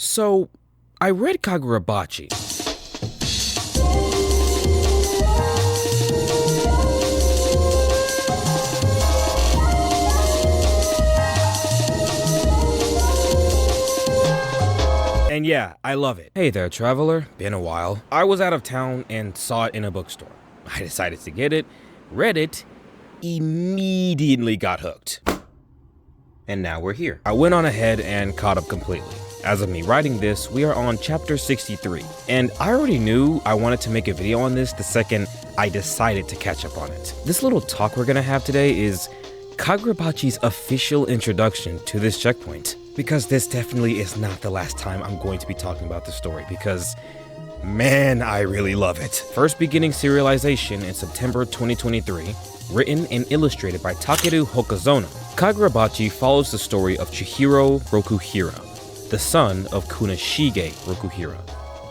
So, I read Kagurabachi. And yeah, I love it. Hey there, traveler. Been a while. I was out of town and saw it in a bookstore. I decided to get it, read it, immediately got hooked. And now we're here. I went on ahead and caught up completely. As of me writing this, we are on chapter 63, and I already knew I wanted to make a video on this the second I decided to catch up on it. This little talk we're gonna have today is Kagurabachi's official introduction to this checkpoint, because this definitely is not the last time I'm going to be talking about this story, because man, I really love it. First beginning serialization in September 2023, written and illustrated by Takeru Hokazono. Kagurabachi follows the story of Chihiro Rokuhira, the son of Kunashige Rokuhira,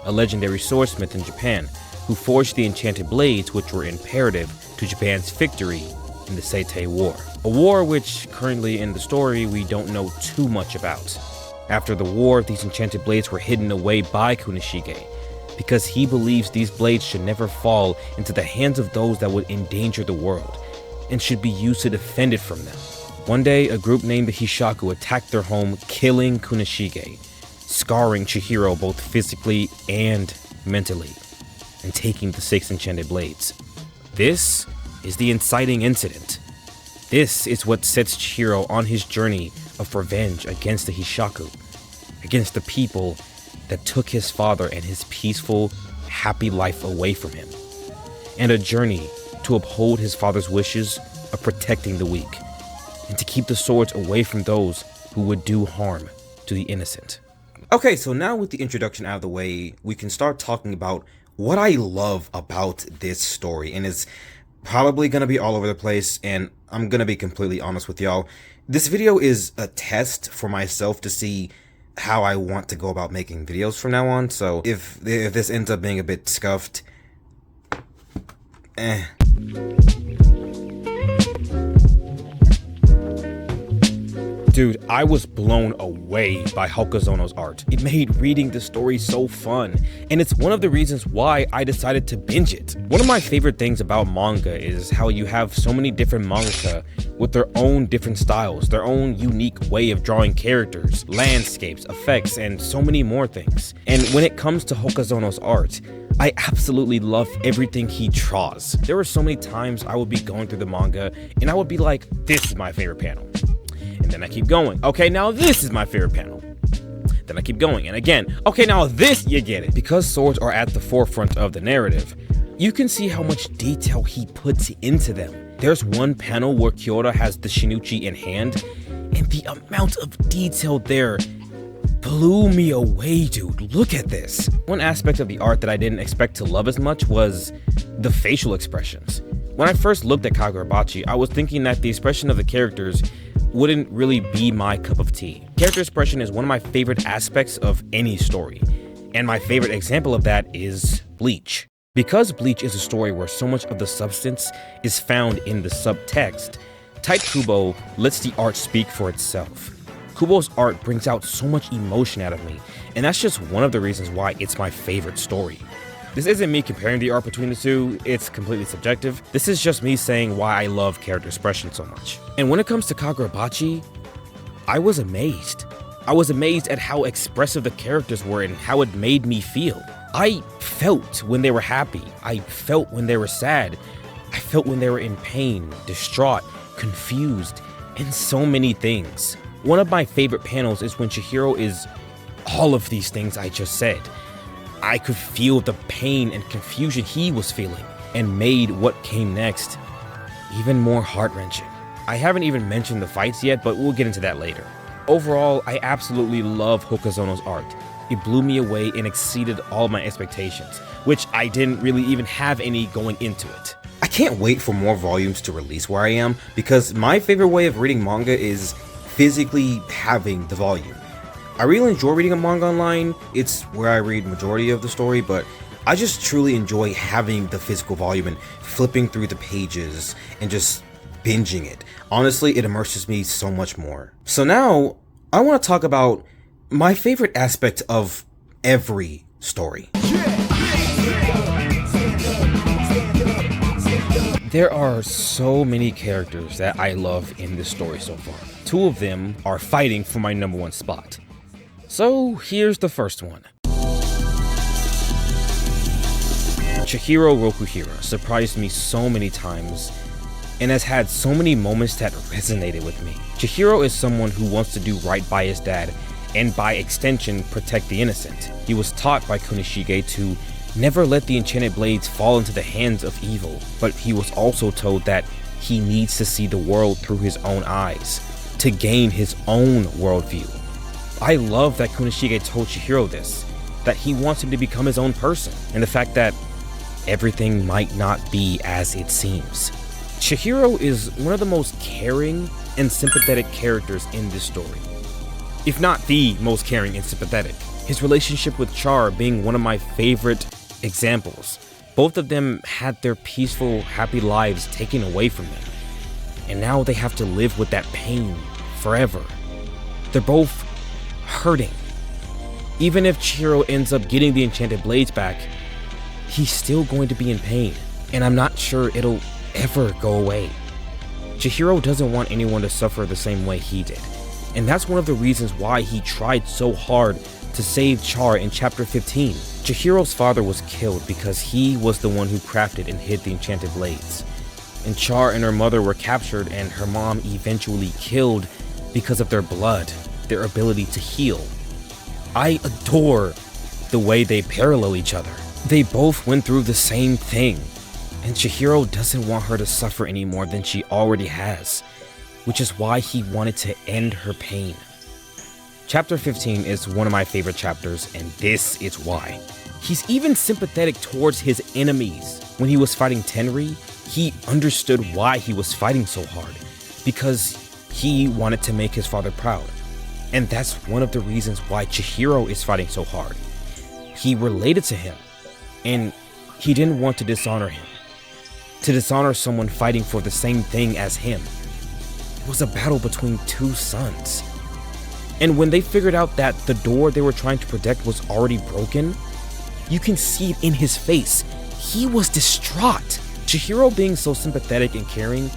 a legendary swordsmith in Japan who forged the enchanted blades which were imperative to Japan's victory in the Seitei War, a war which currently in the story we don't know too much about. After the war, these enchanted blades were hidden away by Kunashige because he believes these blades should never fall into the hands of those that would endanger the world and should be used to defend it from them. One day, a group named the Hishaku attacked their home, killing Kunashige, scarring Chihiro both physically and mentally, and taking the 6 enchanted blades. This is the inciting incident. This is what sets Chihiro on his journey of revenge against the Hishaku, against the people that took his father and his peaceful, happy life away from him, and a journey to uphold his father's wishes of protecting the weak, and to keep the swords away from those who would do harm to the innocent. Okay, so now with the introduction out of the way, we can start talking about what I love about this story, and it's probably gonna be all over the place, and I'm gonna be completely honest with y'all. This video is a test for myself to see how I want to go about making videos from now on, so if this ends up being a bit scuffed, Dude, I was blown away by Hokazono's art. It made reading the story so fun, and it's one of the reasons why I decided to binge it. One of my favorite things about manga is how you have so many different mangaka with their own different styles, their own unique way of drawing characters, landscapes, effects, and so many more things. And when it comes to Hokazono's art, I absolutely love everything he draws. There were so many times I would be going through the manga and I would be like, this is my favorite panel. And then I keep going. Okay, now this is my favorite panel. Then I keep going. And again, okay, now this, you get it. Because swords are at the forefront of the narrative, you can see how much detail he puts into them. There's one panel where Kyoto has the Shinichi in hand, and the amount of detail there blew me away, dude. Look at this. One aspect of the art that I didn't expect to love as much was the facial expressions. When I first looked at Kagurabachi, I was thinking that the expression of the characters wouldn't really be my cup of tea. Character expression is one of my favorite aspects of any story, and my favorite example of that is Bleach. Because Bleach is a story where so much of the substance is found in the subtext, Tite Kubo lets the art speak for itself. Kubo's art brings out so much emotion out of me, and that's just one of the reasons why it's my favorite story. This isn't me comparing the art between the two, it's completely subjective. This is just me saying why I love character expression so much. And when it comes to Kagurabachi, I was amazed. I was amazed at how expressive the characters were and how it made me feel. I felt when they were happy, I felt when they were sad, I felt when they were in pain, distraught, confused, and so many things. One of my favorite panels is when Chihiro is all of these things I just said. I could feel the pain and confusion he was feeling, and made what came next even more heart-wrenching. I haven't even mentioned the fights yet, but we'll get into that later. Overall, I absolutely love Hokazono's art. It blew me away and exceeded all my expectations, which I didn't really even have any going into it. I can't wait for more volumes to release where I am, because my favorite way of reading manga is physically having the volume. I really enjoy reading a manga online, it's where I read majority of the story, but I just truly enjoy having the physical volume and flipping through the pages and just binging it. Honestly, it immerses me so much more. So now, I want to talk about my favorite aspect of every story. There are so many characters that I love in this story so far. Two of them are fighting for my #1 spot. So here's the first one. Chihiro Rokuhira surprised me so many times and has had so many moments that resonated with me. Chihiro is someone who wants to do right by his dad and by extension protect the innocent. He was taught by Kunishige to never let the enchanted blades fall into the hands of evil, but he was also told that he needs to see the world through his own eyes to gain his own worldview. I love that Kunishige told Chihiro this, that he wants him to become his own person, and the fact that everything might not be as it seems. Chihiro is one of the most caring and sympathetic characters in this story, if not the most caring and sympathetic. His relationship with Char being one of my favorite examples. Both of them had their peaceful, happy lives taken away from them, and now they have to live with that pain forever. They're both hurting. Even if Chihiro ends up getting the enchanted blades back, he's still going to be in pain, and I'm not sure it'll ever go away. Chihiro doesn't want anyone to suffer the same way he did, and that's one of the reasons why he tried so hard to save Char in chapter 15. Chihiro's father was killed because he was the one who crafted and hid the enchanted blades, and Char and her mother were captured and her mom eventually killed because of their blood, their ability to heal. I adore the way they parallel each other. They both went through the same thing, and Chihiro doesn't want her to suffer any more than she already has, which is why he wanted to end her pain. Chapter 15 is one of my favorite chapters, and this is why. He's even sympathetic towards his enemies. When he was fighting Tenri, he understood why he was fighting so hard, because he wanted to make his father proud. And that's one of the reasons why Chihiro is fighting so hard. He related to him, and he didn't want to dishonor him. To dishonor someone fighting for the same thing as him. It was a battle between two sons. And when they figured out that the door they were trying to protect was already broken, you can see it in his face. He was distraught. Chihiro being so sympathetic and caring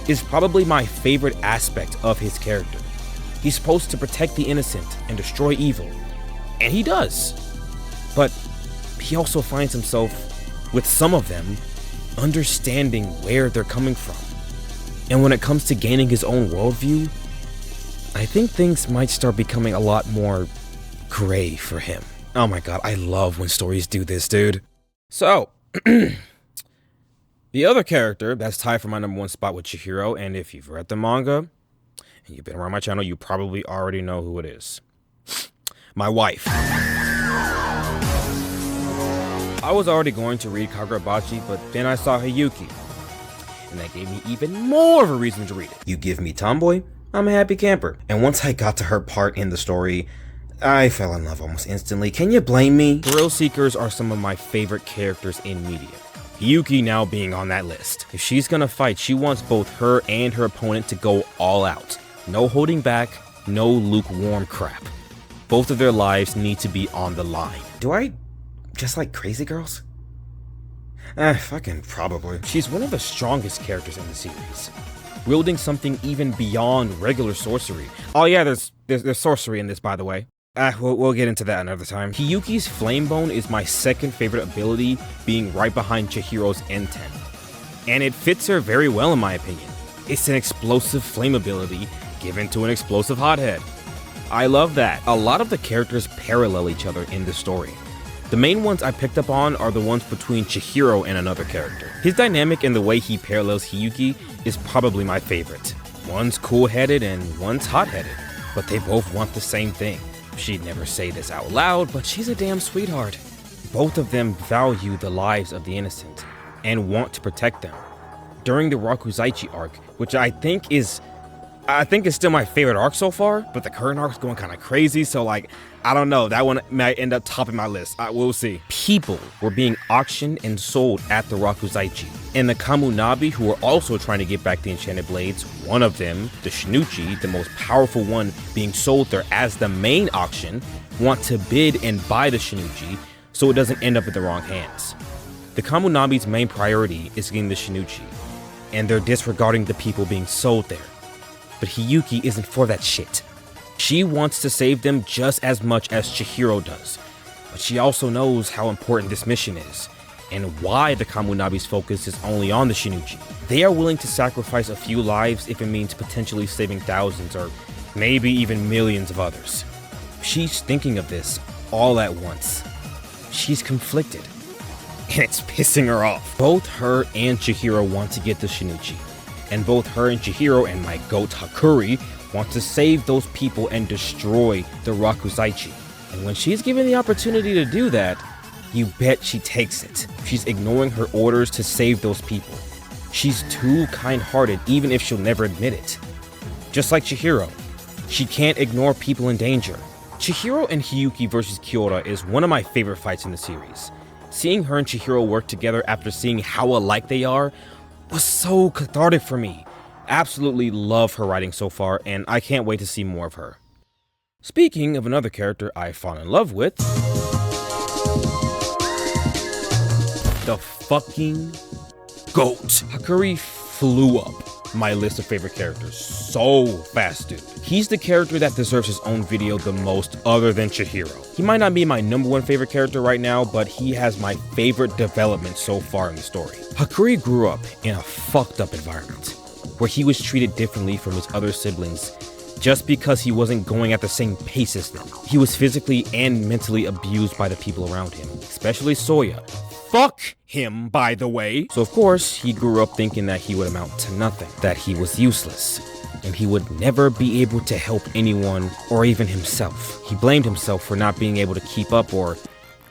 is probably my favorite aspect of his character. He's supposed to protect the innocent and destroy evil, and he does. But he also finds himself, with some of them, understanding where they're coming from. And when it comes to gaining his own worldview, I think things might start becoming a lot more gray for him. Oh my god, I love when stories do this, dude. So, the other character that's tied for my #1 spot with Chihiro, and if you've read the manga, and you've been around my channel, you probably already know who it is. My wife. I was already going to read Kagurabachi, but then I saw Hiyuki, and that gave me even more of a reason to read it. You give me tomboy, I'm a happy camper. And once I got to her part in the story, I fell in love almost instantly. Can you blame me? Thrill seekers are some of my favorite characters in media. Hiyuki now being on that list. If she's gonna fight, she wants both her and her opponent to go all out. No holding back, no lukewarm crap. Both of their lives need to be on the line. Do I just like crazy girls? Fucking probably. She's one of the strongest characters in the series, wielding something even beyond regular sorcery. Oh yeah, there's sorcery in this, by the way. We'll get into that another time. Hiyuki's Flame Bone is my second favorite ability, being right behind Chihiro's N10. And it fits her very well in my opinion. It's an explosive flame ability given to an explosive hothead. I love that. A lot of the characters parallel each other in the story. The main ones I picked up on are the ones between Chihiro and another character. His dynamic and the way he parallels Hiyuki is probably my favorite. One's cool-headed and one's hot-headed, but they both want the same thing. She'd never say this out loud, but she's a damn sweetheart. Both of them value the lives of the innocent and want to protect them. During the Rakuzaichi arc, which I think is I think it's still my favorite arc so far, but the current arc's going kind of crazy, so like, I don't know, that one might end up topping my list. We'll see. People were being auctioned and sold at the Rakuzaichi, and the Kamunabi, who were also trying to get back the enchanted blades, one of them, the Shinuchi, the most powerful one being sold there as the main auction, want to bid and buy the Shinuchi so it doesn't end up in the wrong hands. The Kamunabi's main priority is getting the Shinuchi, and they're disregarding the people being sold there. But Hiyuki isn't for that shit. She wants to save them just as much as Chihiro does, but she also knows how important this mission is, and why the Kamunabi's focus is only on the Shinuchi. They are willing to sacrifice a few lives if it means potentially saving thousands or maybe even millions of others. She's thinking of this all at once. She's conflicted, and it's pissing her off. Both her and Chihiro want to get the Shinuchi, and both her and Chihiro and my goat Hakuri want to save those people and destroy the Rakuzaichi. And when she's given the opportunity to do that, you bet she takes it. She's ignoring her orders to save those people. She's too kind-hearted even if she'll never admit it. Just like Chihiro, she can't ignore people in danger. Chihiro and Hiyuki versus Kyora is one of my favorite fights in the series. Seeing her and Chihiro work together after seeing how alike they are was so cathartic for me. Absolutely love her writing so far, and I can't wait to see more of her. Speaking of another character I've fallen in love with, the fucking GOAT. Hakuri flew up my list of favorite characters so fast, dude. He's the character that deserves his own video the most other than Chihiro. He might not be my #1 favorite character right now, but he has my favorite development so far in the story. Hakuri grew up in a fucked up environment, where he was treated differently from his other siblings just because he wasn't going at the same pace as them. He was physically and mentally abused by the people around him, especially Soya. Fuck him, by the way. So of course, he grew up thinking that he would amount to nothing, that he was useless, and he would never be able to help anyone or even himself. He blamed himself for not being able to keep up or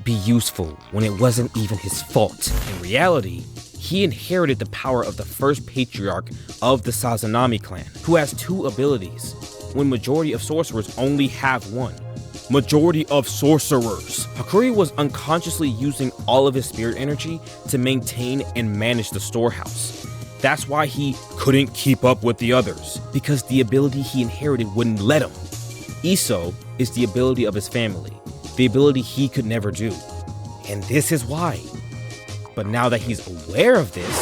be useful when it wasn't even his fault. In reality, he inherited the power of the first patriarch of the Sazanami clan, who has 2 abilities, when majority of sorcerers only have 1. Majority of sorcerers. Hakuri was unconsciously using all of his spirit energy to maintain and manage the storehouse. That's why he couldn't keep up with the others, because the ability he inherited wouldn't let him. Iso is the ability of his family, the ability he could never do. And this is why. But now that he's aware of this,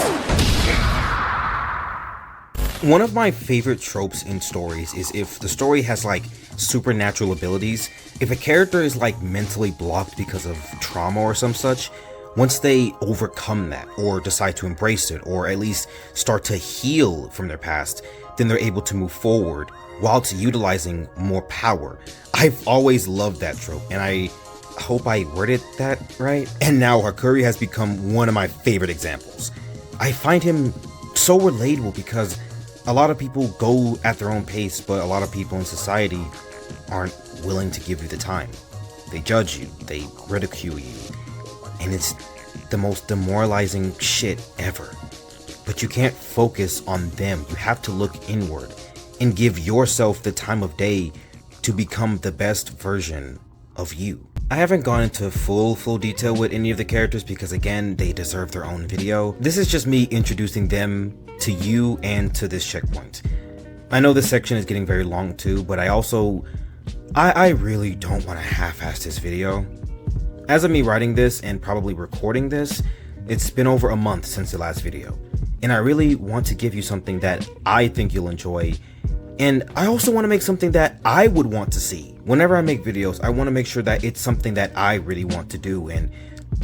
one of my favorite tropes in stories is if the story has like supernatural abilities. If a character is like mentally blocked because of trauma or some such, once they overcome that or decide to embrace it or at least start to heal from their past, then they're able to move forward whilst utilizing more power. I've always loved that trope, and I hope I worded that right. And now Hakuri has become one of my favorite examples. I find him so relatable because a lot of people go at their own pace, but a lot of people in society aren't willing to give you the time. They judge you, they ridicule you, and it's the most demoralizing shit ever. But you can't focus on them. You have to look inward and give yourself the time of day to become the best version of you. I haven't gone into full detail with any of the characters because again, they deserve their own video. This is just me introducing them to you and to this checkpoint. I know this section is getting very long too, but I really don't want to half-ass this video. As of me writing this and probably recording this, it's been over a month since the last video, and I really want to give you something that I think you'll enjoy, and I also want to make something that I would want to see. Whenever I make videos, I want to make sure that it's something that I really want to do, and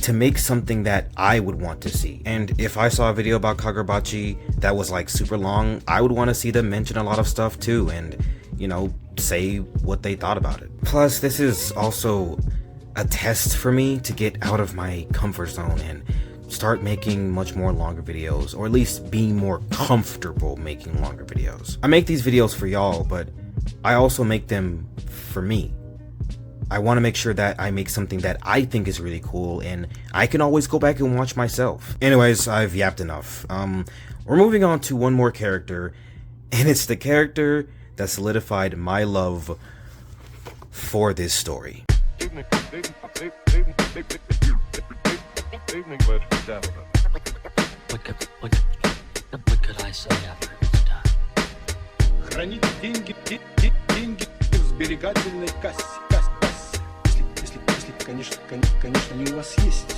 to make something that I would want to see. And if I saw a video about Kagurabachi that was like super long, I would want to see them mention a lot of stuff too, and you know, say what they thought about it. Plus, this is also a test for me to get out of my comfort zone and start making much more longer videos, or at least being more comfortable making longer videos. I make these videos for y'all, but I also make them for me. I want to make sure that I make something that I think is really cool and I can always go back and watch myself. Anyways, I've yapped enough. We're moving on to one more character, and it's the character that solidified my love for this story. What could I say after it was done? Хранить деньги в сберегательной кассе. Если, конечно, они у вас есть.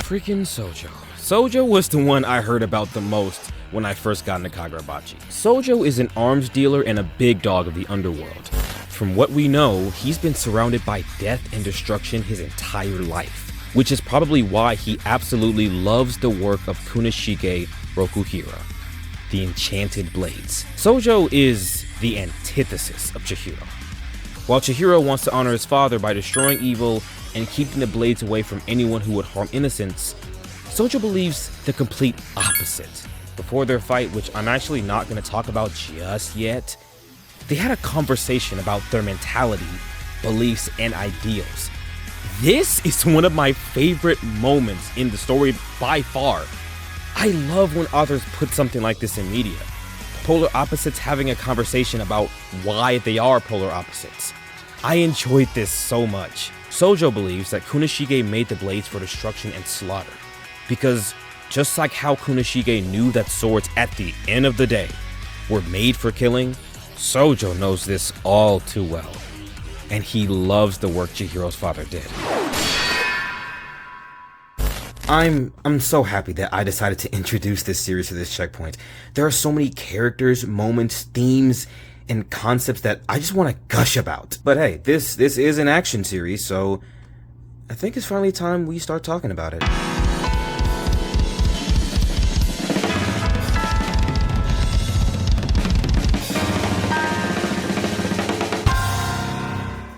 Freaking Sojo. Sojo was the one I heard about the most when I first got into Kagurabachi. Sojo is an arms dealer and a big dog of the underworld. From what we know, he's been surrounded by death and destruction his entire life, which is probably why he absolutely loves the work of Kunishige Rokuhira, the Enchanted Blades. Sojo is the antithesis of Chihiro. While Chihiro wants to honor his father by destroying evil and keeping the blades away from anyone who would harm innocents, Sojo believes the complete opposite. Before their fight, which I'm actually not going to talk about just yet, they had a conversation about their mentality, beliefs, and ideals. This is one of my favorite moments in the story by far. I love when authors put something like this in media. Polar opposites having a conversation about why they are polar opposites. I enjoyed this so much. Sojo believes that Kunishige made the blades for destruction and slaughter, because just like how Kunishige knew that swords at the end of the day were made for killing, Sojo knows this all too well, and he loves the work Chihiro's father did. I'm so happy that I decided to introduce this series to this checkpoint. There are so many characters, moments, themes, and concepts that I just want to gush about. But hey, this is an action series, so I think it's finally time we start talking about it.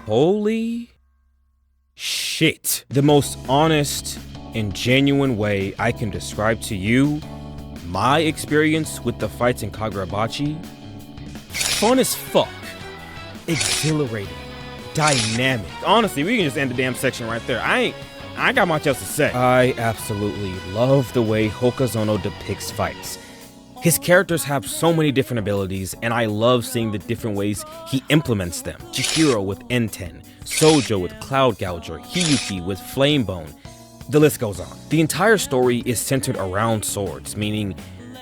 Holy shit. The most honest and genuine way I can describe to you my experience with the fights in Kagurabachi: fun as fuck, exhilarating, dynamic. Honestly, we can just end the damn section right there. I ain't got much else to say. I absolutely love the way Hokazono depicts fights. His characters have so many different abilities, and I love seeing the different ways he implements them. Chihiro with Enten, Sojo with Cloud Gouger, Hiyuki with Flamebone. The list goes on. The entire story is centered around swords, meaning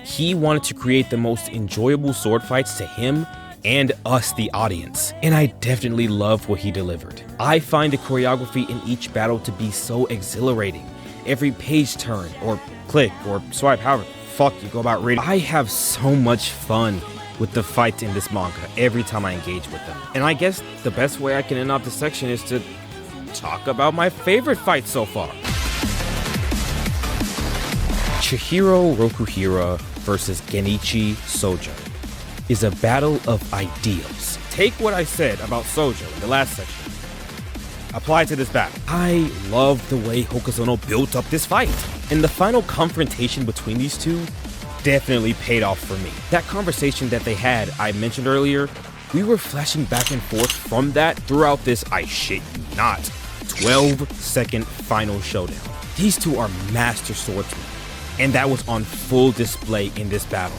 he wanted to create the most enjoyable sword fights to him and us, the audience. And I definitely love what he delivered. I find the choreography in each battle to be so exhilarating. Every page turn, or click, or swipe, however fuck you go about reading. I have so much fun with the fights in this manga every time I engage with them. And I guess the best way I can end off this section is to talk about my favorite fight so far. Chihiro Rokuhira versus Genichi Sojo is a battle of ideals. Take what I said about Sojo in the last section, apply to this battle. I love the way Hokazono built up this fight, and the final confrontation between these two definitely paid off for me. That conversation that they had, I mentioned earlier, we were flashing back and forth from that throughout this, I shit you not, 12-second final showdown. These two are master swordsmen, and that was on full display in this battle.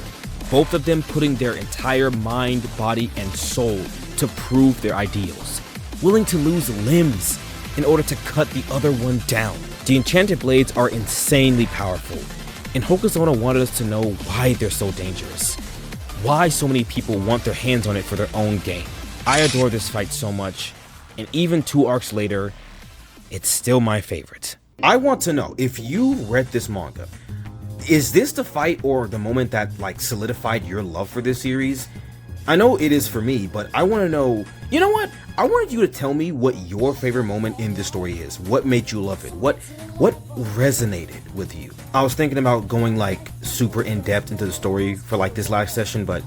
Both of them putting their entire mind, body, and soul to prove their ideals, willing to lose limbs in order to cut the other one down. The Enchanted Blades are insanely powerful, and Hokazono wanted us to know why they're so dangerous, why so many people want their hands on it for their own gain. I adore this fight so much, and even 2 arcs later, it's still my favorite. I want to know, if you read this manga, is this the fight or the moment that solidified your love for this series? I know it is for me, but I want to know, you know what? I wanted you to tell me what your favorite moment in this story is. What made you love it? What resonated with you? I was thinking about going super in depth into the story for this last session, but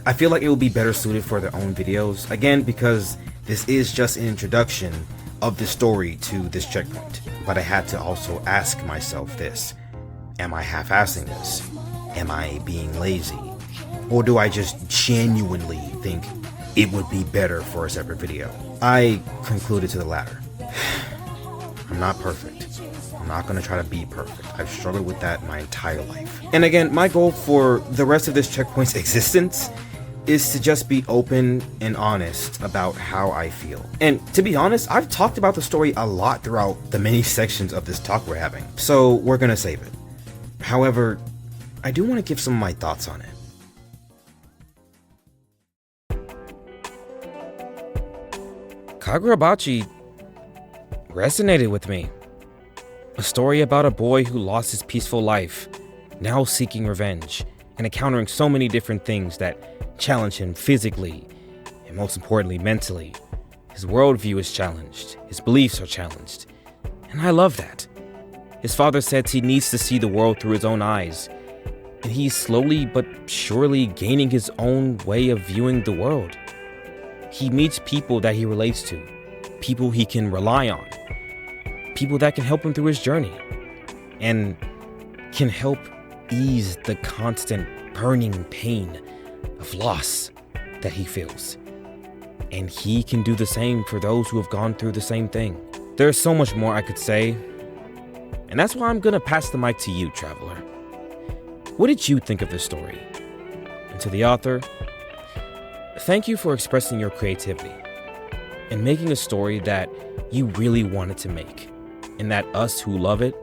I feel like it would be better suited for their own videos. Again, because this is just an introduction of the story to this checkpoint. But I had to also ask myself this. Am I half-assing this? Am I being lazy? Or do I just genuinely think it would be better for a separate video. I concluded to the latter. I'm not perfect. I'm not gonna try to be perfect. I've struggled with that my entire life. And again, my goal for the rest of this checkpoint's existence is to just be open and honest about how I feel. And to be honest, I've talked about the story a lot throughout the many sections of this talk we're having, so we're gonna save it. However, I do want to give some of my thoughts on it. Kagurabachi resonated with me. A story about a boy who lost his peaceful life, now seeking revenge, and encountering so many different things that challenge him physically, and most importantly, mentally. His worldview is challenged, his beliefs are challenged, and I love that. His father says he needs to see the world through his own eyes, and he's slowly but surely gaining his own way of viewing the world. He meets people that he relates to, people he can rely on, people that can help him through his journey, and can help ease the constant burning pain of loss that he feels. And he can do the same for those who have gone through the same thing. There's so much more I could say, and that's why I'm gonna pass the mic to you, traveler. What did you think of this story? And to the author, thank you for expressing your creativity and making a story that you really wanted to make, and that us who love it,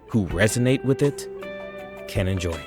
who resonate with it, can enjoy.